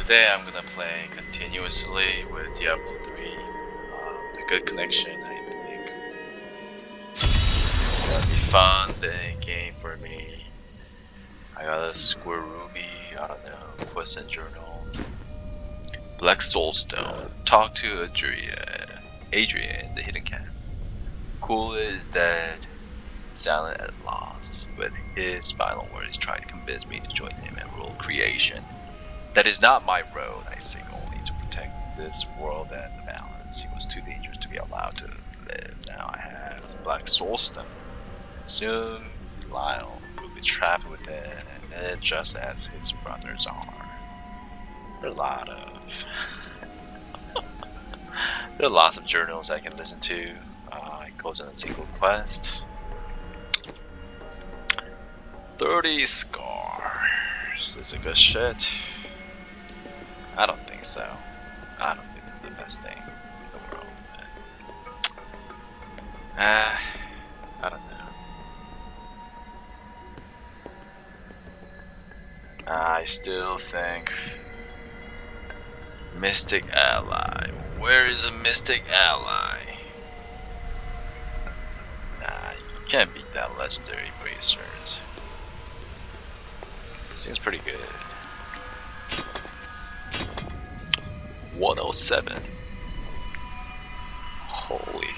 Today I'm gonna play continuously with Diablo 3 with a good connection, I think. This is gonna be fun game for me. I got a Square Ruby, I don't know, quest and journals. Black Soulstone, talk to Adrian, the hidden camp. Cool is that silent at loss, but his final words tried to convince me to join him and rule creation. That is not my road. I seek only to protect this world and the balance. He was too dangerous to be allowed to live. Now I have the Black Soulstone. Soon, Lyle will be trapped within, and then just as his brothers are. There are a lot of... there are lots of journals I can listen to. It goes in a single quest. 30 scars. Is it good shit? I don't think so. I don't think it's the best thing in the world. I don't know. I still think Mystic Ally. Where is a Mystic Ally? Nah, you can't beat that legendary bracers. Seems pretty good. 107. Holy.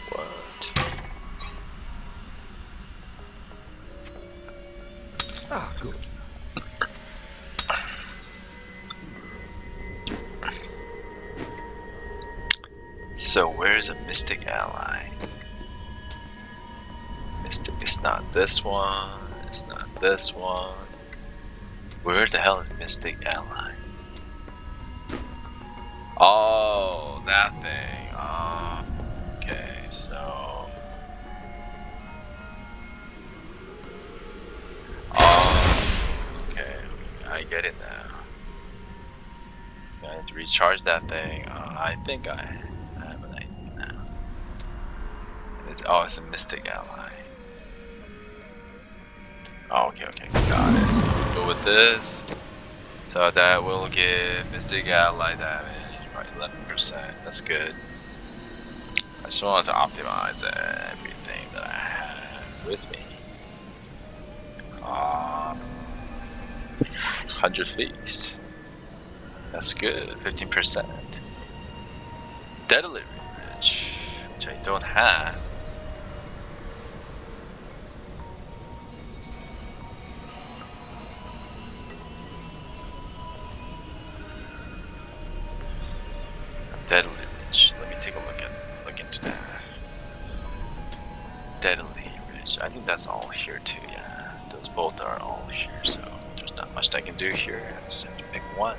What? Ah, good. So where's a Mystic Ally? Mystic, it's not this one. It's not this one. Where the hell is Mystic Ally? Oh, that thing. Oh, okay, so... Oh, okay, I get it now. I need to recharge that thing. I think I have an idea now. It's a Mystic Ally. Oh, okay, got it. So we'll go with this. So that will give Mystic Ally damage. 11%, that's good. I just wanted to optimize everything that I have with me. 100 feast. That's good, 15%. Deadly Ridge, which I don't have. Deadly Ridge. Let me take a look into that. Deadly Ridge. I think that's all here too. Yeah, those both are all here. So there's not much I can do here. I just have to pick one.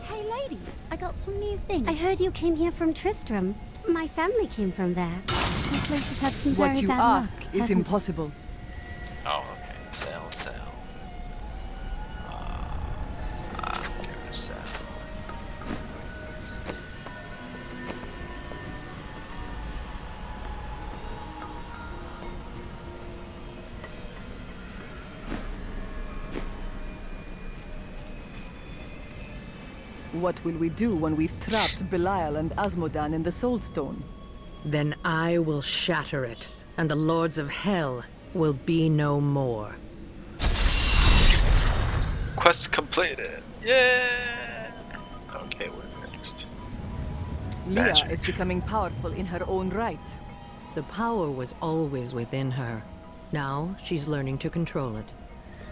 Hey lady, I got some new things. I heard you came here from Tristram. My family came from there. This place has had some very What you bad ask luck, is hasn't it? impossible. Oh, okay. Sell. I don't care to sell. What will we do when we've trapped Belial and Asmodan in the Soulstone? Then I will shatter it, and the Lords of Hell will be no more. Quest completed. Yeah. Okay, we're next. Leah Magic. is becoming powerful in her own right. The power was always within her. Now she's learning to control it.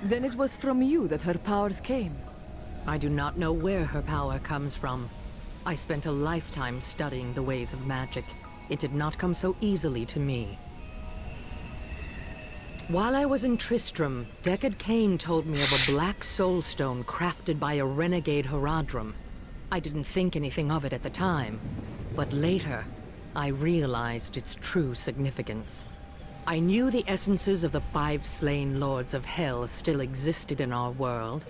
Then it was from you that her powers came. I do not know where her power comes from. I spent a lifetime studying the ways of magic. It did not come so easily to me. While I was in Tristram, Deckard Cain told me of a black soulstone crafted by a renegade Horadrim. I didn't think anything of it at the time, but later, I realized its true significance. I knew the essences of the 5 slain Lords of Hell still existed in our world,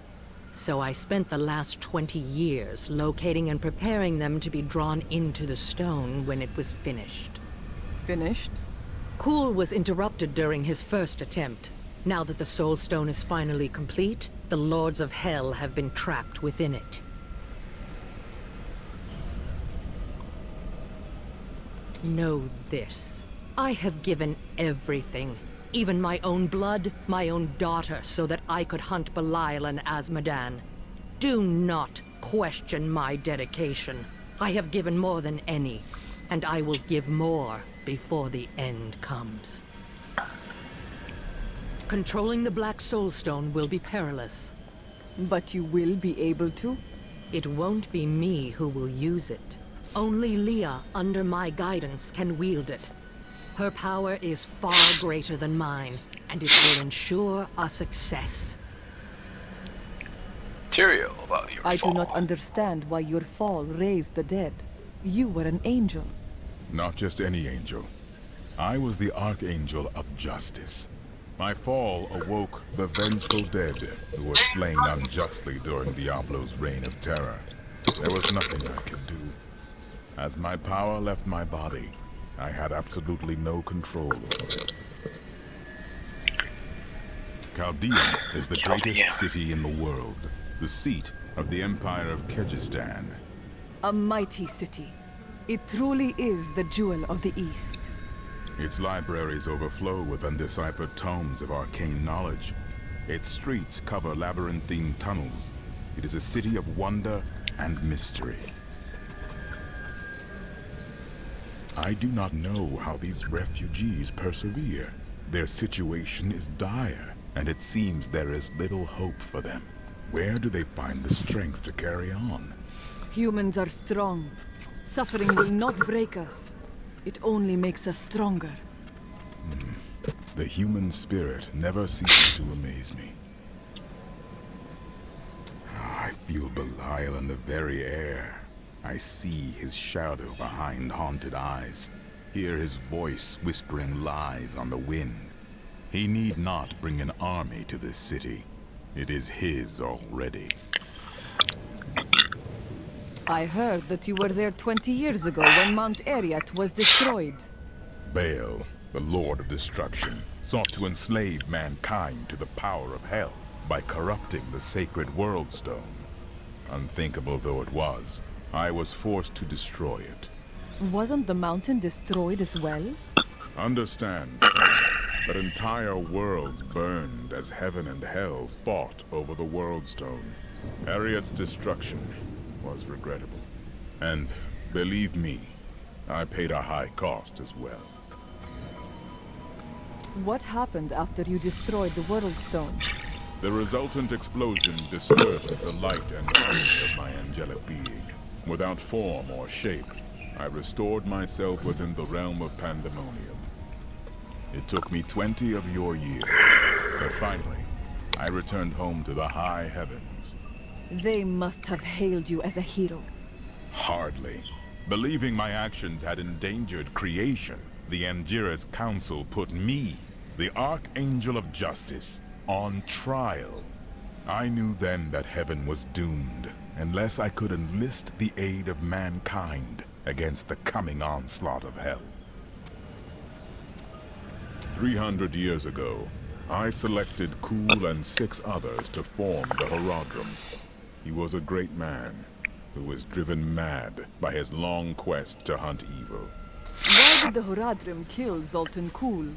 So I spent the last 20 years locating and preparing them to be drawn into the stone when it was finished. Finished? Kuhl was interrupted during his first attempt. Now that the Soul Stone is finally complete, the Lords of Hell have been trapped within it. Know this. I have given everything. Even my own blood, my own daughter, so that I could hunt Belial and Azmodan. Do not question my dedication. I have given more than any, and I will give more before the end comes. Controlling the Black Soul Stone will be perilous. But you will be able to? It won't be me who will use it. Only Leah, under my guidance, can wield it. Her power is far greater than mine, and it will ensure our success. Material about your I fall. do not understand why your fall raised the dead. You were an angel. Not just any angel. I was the Archangel of Justice. My fall awoke the vengeful dead who were slain unjustly during Diablo's reign of terror. There was nothing I could do. As my power left my body, I had absolutely no control over it. Chaldean is the greatest city in the world, the seat of the Empire of Kyrgyzstan. A mighty city. It truly is the jewel of the East. Its libraries overflow with undeciphered tomes of arcane knowledge. Its streets cover labyrinthine tunnels. It is a city of wonder and mystery. I do not know how these refugees persevere. Their situation is dire, and it seems there is little hope for them. Where do they find the strength to carry on? Humans are strong. Suffering will not break us. It only makes us stronger. The human spirit never ceases to amaze me. I feel Belial in the very air. I see his shadow behind haunted eyes, hear his voice whispering lies on the wind. He need not bring an army to this city. It is his already. I heard that you were there 20 years ago when Mount Arreat was destroyed. Baal, the Lord of Destruction, sought to enslave mankind to the power of hell by corrupting the sacred World Stone. Unthinkable though it was, I was forced to destroy it. Wasn't the mountain destroyed as well? Understand that entire worlds burned as heaven and hell fought over the World Stone. Arreat's destruction was regrettable. And believe me, I paid a high cost as well. What happened after you destroyed the World Stone? The resultant explosion dispersed the light and harmony of my angelic being. Without form or shape, I restored myself within the realm of pandemonium. It took me 20 of your years, but finally, I returned home to the high heavens. They must have hailed you as a hero. Hardly. Believing my actions had endangered creation, the Angiras Council put me, the Archangel of Justice, on trial. I knew then that heaven was doomed, unless I could enlist the aid of mankind against the coming onslaught of hell. 300 years ago, I selected Kuhl and 6 others to form the Horadrim. He was a great man, who was driven mad by his long quest to hunt evil. Why did the Horadrim kill Zoltan Kuhl?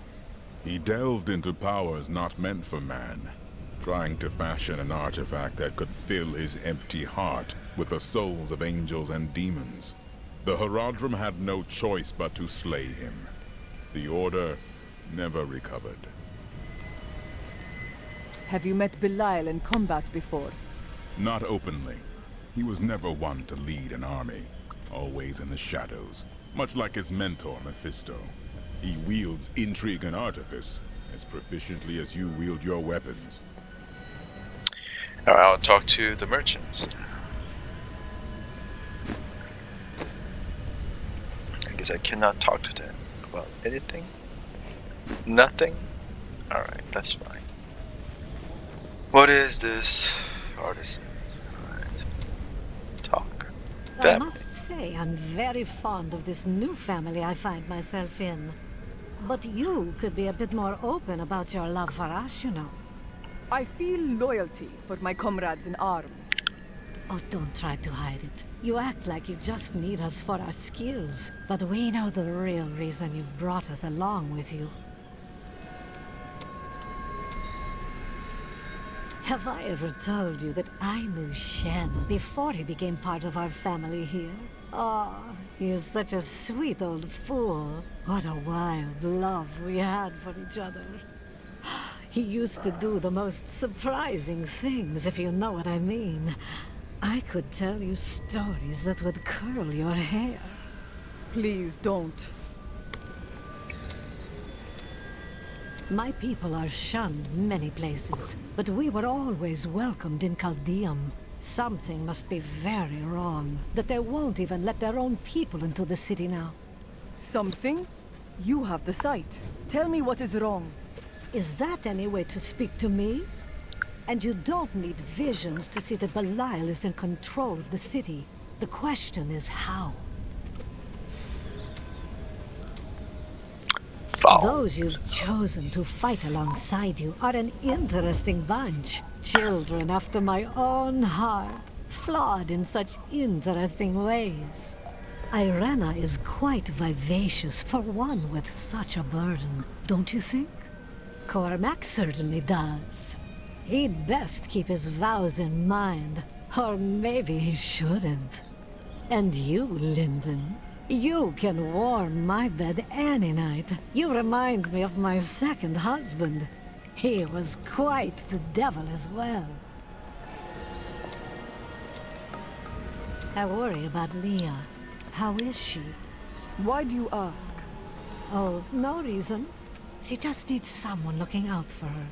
He delved into powers not meant for man, trying to fashion an artifact that could fill his empty heart with the souls of angels and demons. The Horadrim had no choice but to slay him. The Order never recovered. Have you met Belial in combat before? Not openly. He was never one to lead an army, always in the shadows, much like his mentor Mephisto. He wields intrigue and artifice as proficiently as you wield your weapons. Alright, I'll talk to the merchants. I guess I cannot talk to them about anything. Nothing? Alright, that's fine. What is this? artisan. Alright. Talk. I Family. must say I'm very fond of this new family I find myself in. But you could be a bit more open about your love for us, you know. I feel loyalty for my comrades in arms. Oh, don't try to hide it. You act like you just need us for our skills, but we know the real reason you've brought us along with you. Have I ever told you that I knew Shen before he became part of our family here? Oh, he is such a sweet old fool. What a wild love we had for each other. He used to do the most surprising things, if you know what I mean. I could tell you stories that would curl your hair. Please don't. My people are shunned many places, but we were always welcomed in Caldeum. Something must be very wrong, that they won't even let their own people into the city now. Something? You have the sight. Tell me what is wrong. Is that any way to speak to me? And you don't need visions to see that Belial is in control of the city. The question is how? Those you've chosen to fight alongside you are an interesting bunch. Children after my own heart, flawed in such interesting ways. Irena is quite vivacious for one with such a burden, don't you think? Cormac certainly does. He'd best keep his vows in mind, or maybe he shouldn't. And you, Lyndon, you can warm my bed any night. You remind me of my second husband. He was quite the devil as well. I worry about Leah. How is she? Why do you ask? Oh, no reason. She just needs someone looking out for her.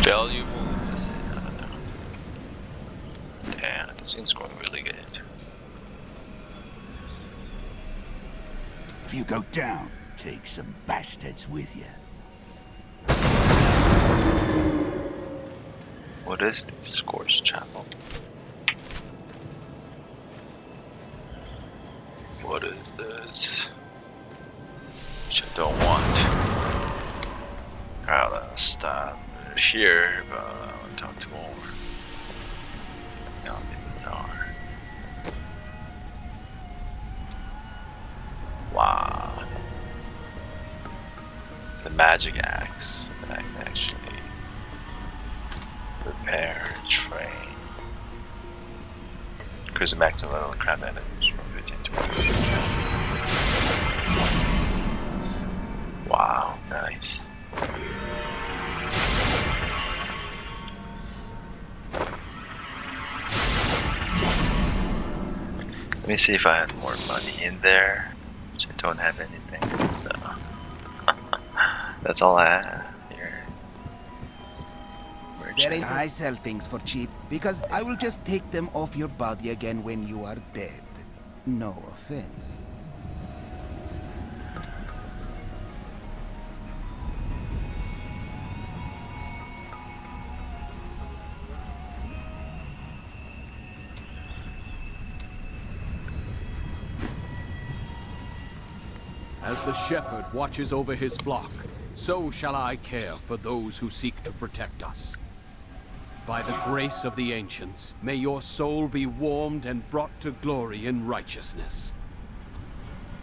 Valuable? Is it? I don't know. Damn, this thing's going really good. If you go down, take some bastards with you. What is this? Scorched Chapel. What is this? Which I don't want. Alright, let's stop here, but I want to talk to more. Now the tower. Wow. It's a magic axe that I can actually repair, train. Increase the maximum level of crab damage from 15 to 20. Wow, nice. Let me see if I had more money in there, which I don't have anything, so that's all I have here. I sell things for cheap because I will just take them off your body again when you are dead. No offense. As the shepherd watches over his flock, so shall I care for those who seek to protect us. By the grace of the ancients, may your soul be warmed and brought to glory in righteousness.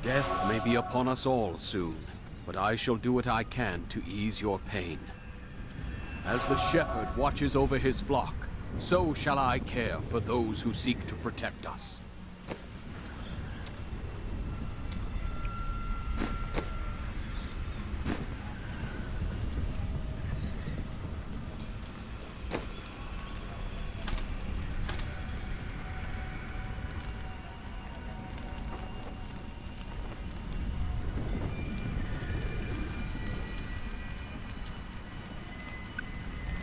Death may be upon us all soon, but I shall do what I can to ease your pain. As the shepherd watches over his flock, so shall I care for those who seek to protect us.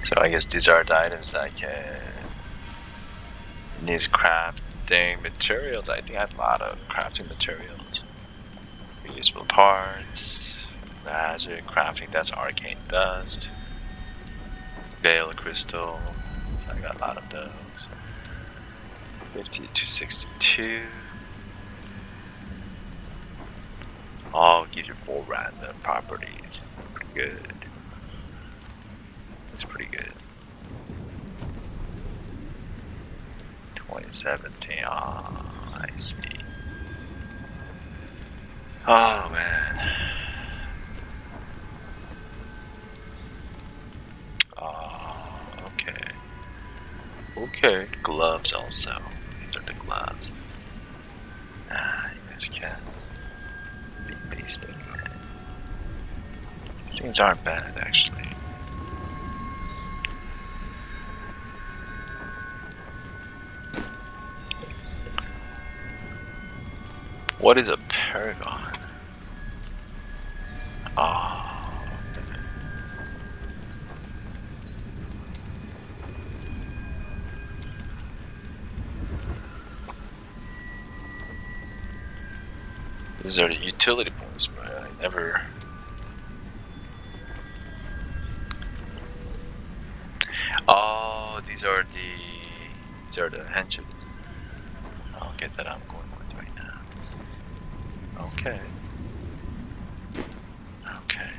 So I guess these are the items that I can need crafting materials. I think I have a lot of crafting materials. Reusable parts, magic, crafting, that's arcane dust, veil crystal, so I got a lot of those. 50 to 62. All give you 4 random properties. Pretty good. It's pretty good. 2017. Oh, I see. Oh man. Oh, okay. Okay. Gloves also. These are the gloves. Ah, you guys can beat these things. These things aren't bad actually. What is a paragon? Ah. These are the utility points, but I never. Oh, these are the engines. I'll get that. I'm going with right now. Okay. Okay.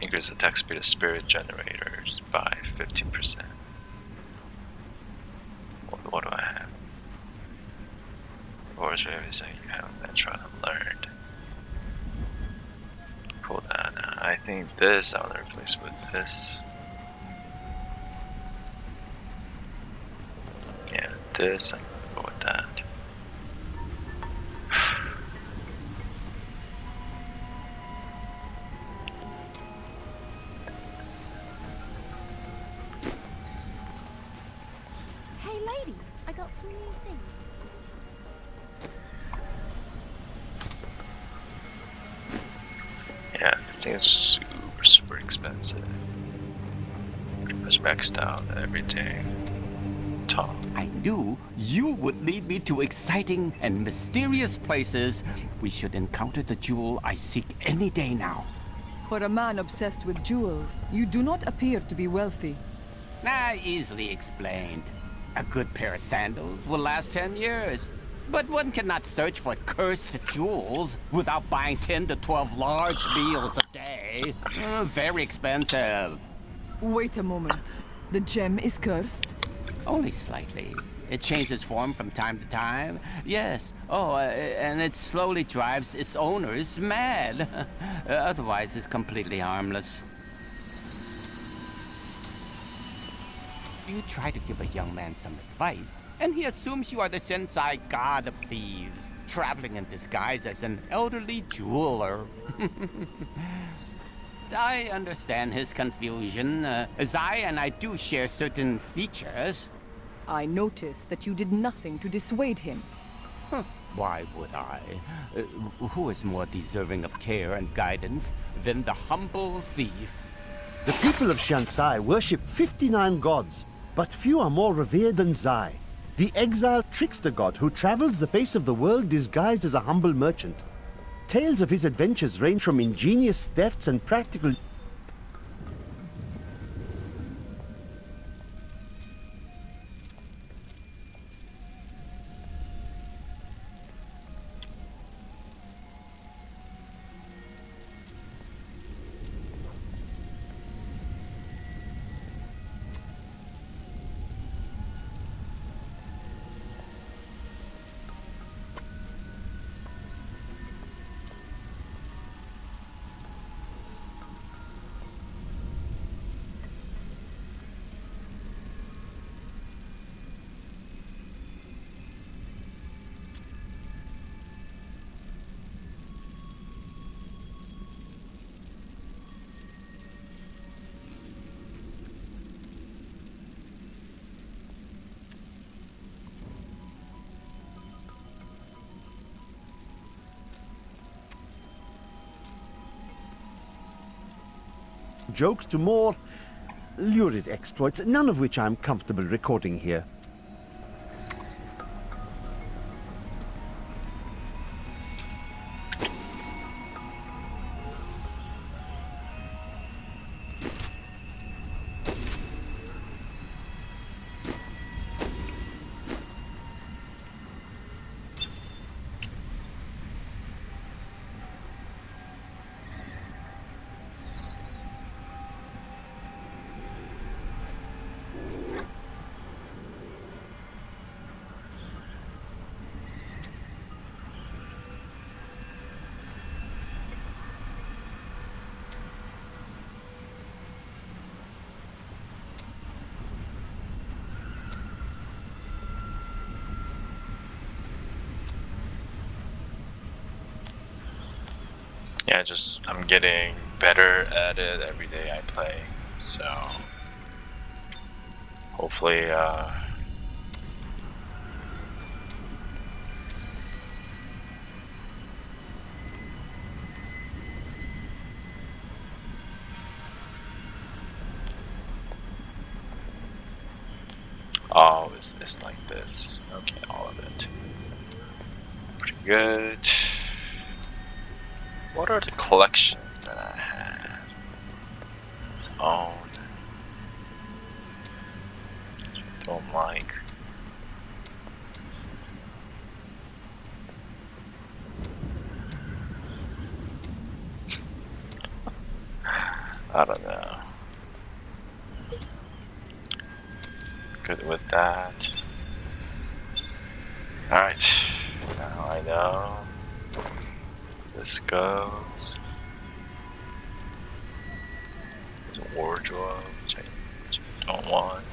Increase attack speed of spirit generators by 15%. What do I have? Or is everything you haven't been trying to learn? Pull that. I think this I'll replace with this. Yeah, this, I'm gonna go with that. Hey lady, I got some new things. Yeah, this thing is super expensive. Pretty much maxed out everything. Top. I knew you would lead me to exciting and mysterious places. We should encounter the jewel I seek any day now. For a man obsessed with jewels, you do not appear to be wealthy. Easily explained. A good pair of sandals will last 10 years. But one cannot search for cursed jewels without buying 10 to 12 large meals a day. Very expensive. Wait a moment. The gem is cursed? Only slightly. It changes form from time to time. Yes. Oh, and it slowly drives its owners mad. Otherwise, it's completely harmless. You try to give a young man some advice, and he assumes you are the Sensei god of thieves, traveling in disguise as an elderly jeweler. I understand his confusion, as I do share certain features. I noticed that you did nothing to dissuade him. Why would I? Who is more deserving of care and guidance than the humble thief? The people of Shansai worship 59 gods, but few are more revered than Zai, the exiled trickster god who travels the face of the world disguised as a humble merchant. Tales of his adventures range from ingenious thefts and practical... jokes to more lurid exploits, none of which I'm comfortable recording here. Yeah, I'm getting better at it every day I play, so hopefully oh, it's like this. Okay, all of it. Pretty good. What are the collections that I have? It's owned. Don't like. I don't know. Good with that. Alright. Now I know. This goes. There's a wardrobe, which I don't want.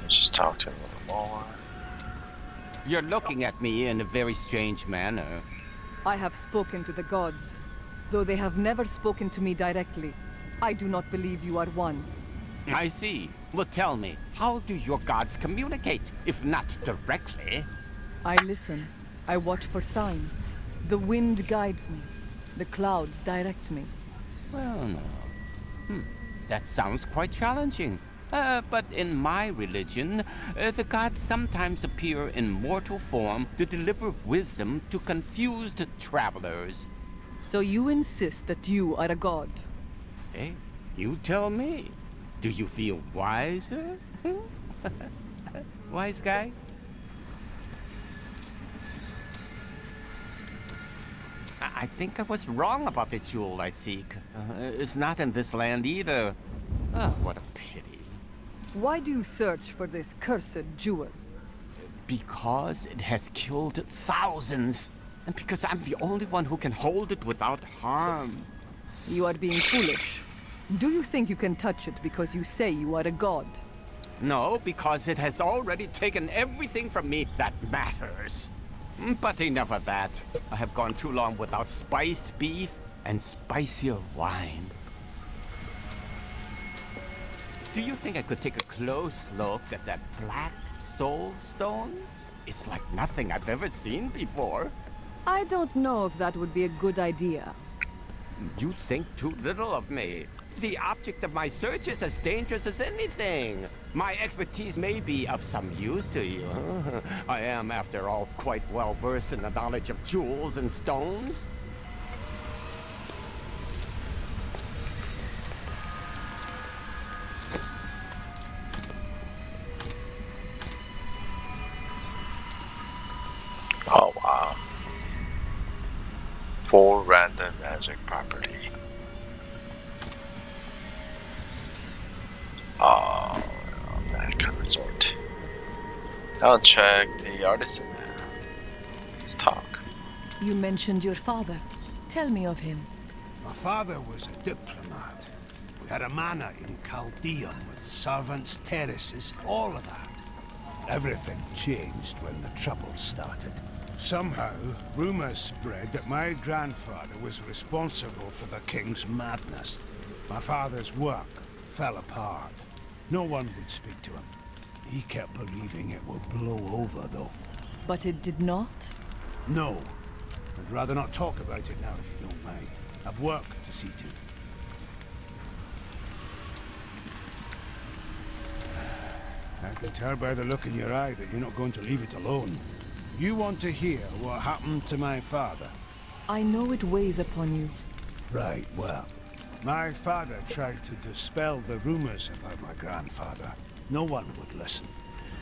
Let's just talk to him a little more. You're looking at me in a very strange manner. I have spoken to the gods, though they have never spoken to me directly. I do not believe you are one. I see. Well, tell me, how do your gods communicate, if not directly? I listen. I watch for signs. The wind guides me. The clouds direct me. Well, no. That sounds quite challenging. But in my religion, the gods sometimes appear in mortal form to deliver wisdom to confused travelers. So you insist that you are a god? Hey, you tell me. Do you feel wiser? Wise guy? I think I was wrong about the jewel I seek. It's not in this land either. Oh, what a pity. Why do you search for this cursed jewel? Because it has killed thousands. And because I'm the only one who can hold it without harm. You are being foolish. Do you think you can touch it because you say you are a god? No, because it has already taken everything from me that matters. But enough of that. I have gone too long without spiced beef and spicier wine. Do you think I could take a close look at that black soul stone? It's like nothing I've ever seen before. I don't know if that would be a good idea. You think too little of me. The object of my search is as dangerous as anything. My expertise may be of some use to you. I am, after all, quite well versed in the knowledge of jewels and stones. Oh wow. 4 random magic property. Oh, that kind of sort. I'll check the artisan now. Let's talk. You mentioned your father. Tell me of him. My father was a diplomat. We had a manor in Chaldeum with servants, terraces, all of that. Everything changed when the Troubles started. Somehow, rumors spread that my grandfather was responsible for the king's madness. My father's work fell apart. No one would speak to him. He kept believing it would blow over, though. But it did not? No. I'd rather not talk about it now, if you don't mind. I've work to see to. I can tell by the look in your eye that you're not going to leave it alone. You want to hear what happened to my father? I know it weighs upon you. Right, well, my father tried to dispel the rumors about my grandfather. No one would listen.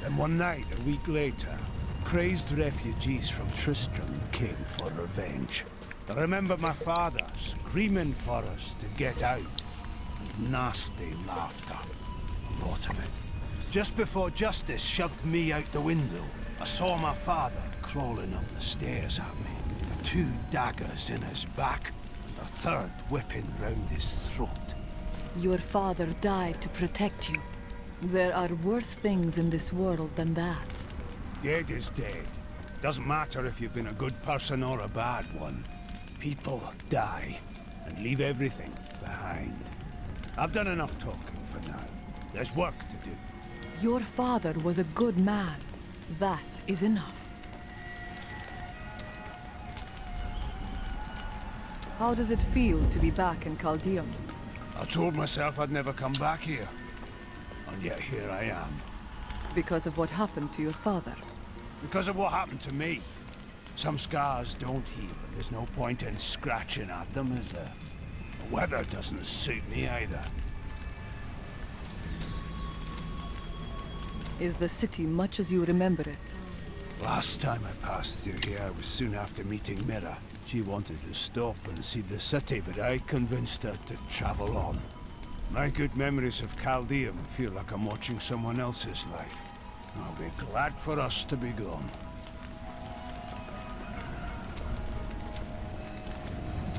Then one night, a week later, crazed refugees from Tristram came for revenge. I remember my father screaming for us to get out. And nasty laughter. A lot of it. Just before Justice shoved me out the window, I saw my father crawling up the stairs at me. 2 daggers in his back, and a third whipping round his throat. Your father died to protect you. There are worse things in this world than that. Dead is dead. Doesn't matter if you've been a good person or a bad one. People die and leave everything behind. I've done enough talking for now. There's work to do. Your father was a good man. That is enough. How does it feel to be back in Chaldeum? I told myself I'd never come back here. And yet here I am. Because of what happened to your father? Because of what happened to me. Some scars don't heal, and there's no point in scratching at them, is there? The weather doesn't suit me either. Is the city much as you remember it? Last time I passed through here was soon after meeting Mira. She wanted to stop and see the city, but I convinced her to travel on. My good memories of Chaldeum feel like I'm watching someone else's life. I'll be glad for us to be gone.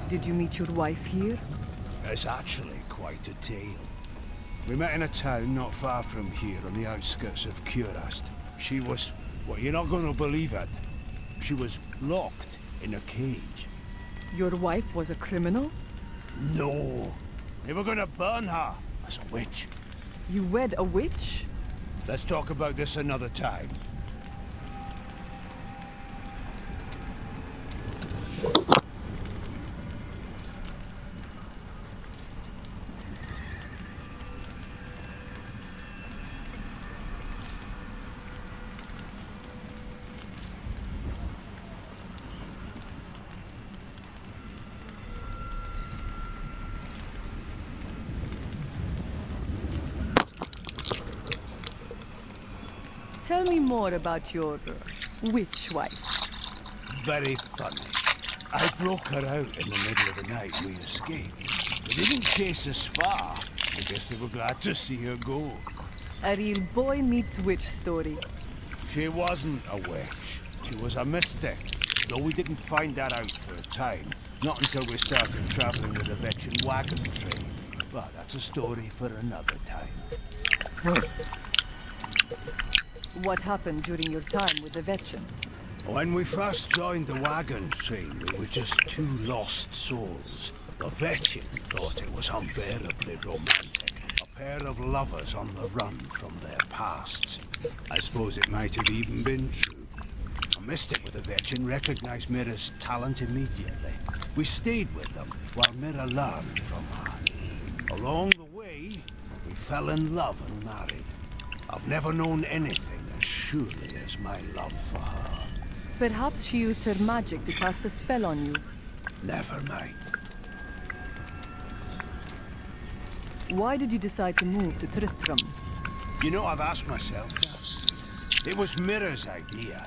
Did you meet your wife here? It's actually quite a tale. We met in a town not far from here on the outskirts of Curast. She was... well, you're not going to believe it. She was locked in a cage. Your wife was a criminal? No. They were going to burn her as a witch. You wed a witch? Let's talk about this another time. Tell me more about your witch wife. Very funny. I broke her out in the middle of the night. We escaped. They didn't chase us far. I guess they were glad to see her go. A real boy meets witch story. She wasn't a witch. She was a mystic. Though we didn't find that out for a time. Not until we started traveling with a Vetchin wagon train. But that's a story for another time. What happened during your time with the Vetchin? When we first joined the wagon train, we were just 2 lost souls. The Vetchin thought it was unbearably romantic. A pair of lovers on the run from their pasts. I suppose it might have even been true. A mystic with the Vetchin recognized Mira's talent immediately. We stayed with them while Mira learned from her. Along the way, we fell in love and married. I've never known anything as surely as my love for her. Perhaps she used her magic to cast a spell on you. Never mind. Why did you decide to move to Tristram? You know, I've asked myself that. It was Mira's idea.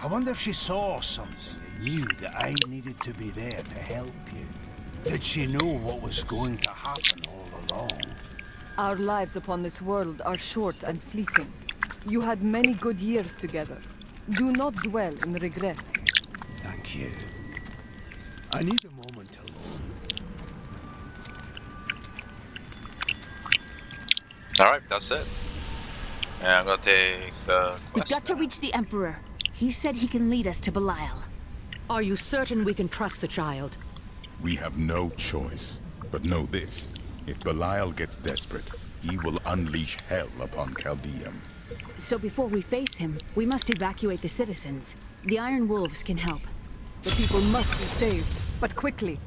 I wonder if she saw something and knew that I needed to be there to help you. Did she know what was going to happen all along? Our lives upon this world are short and fleeting. You had many good years together. Do not dwell in regret. Thank you. I need a moment alone. Alright, that's it. And I'm gonna take the We've quest. got to reach the Emperor. He said he can lead us to Belial. Are you certain we can trust the child? We have no choice. But know this. If Belial gets desperate, he will unleash hell upon Chaldeum. So before we face him, we must evacuate the citizens. The Iron Wolves can help. The people must be saved, but quickly.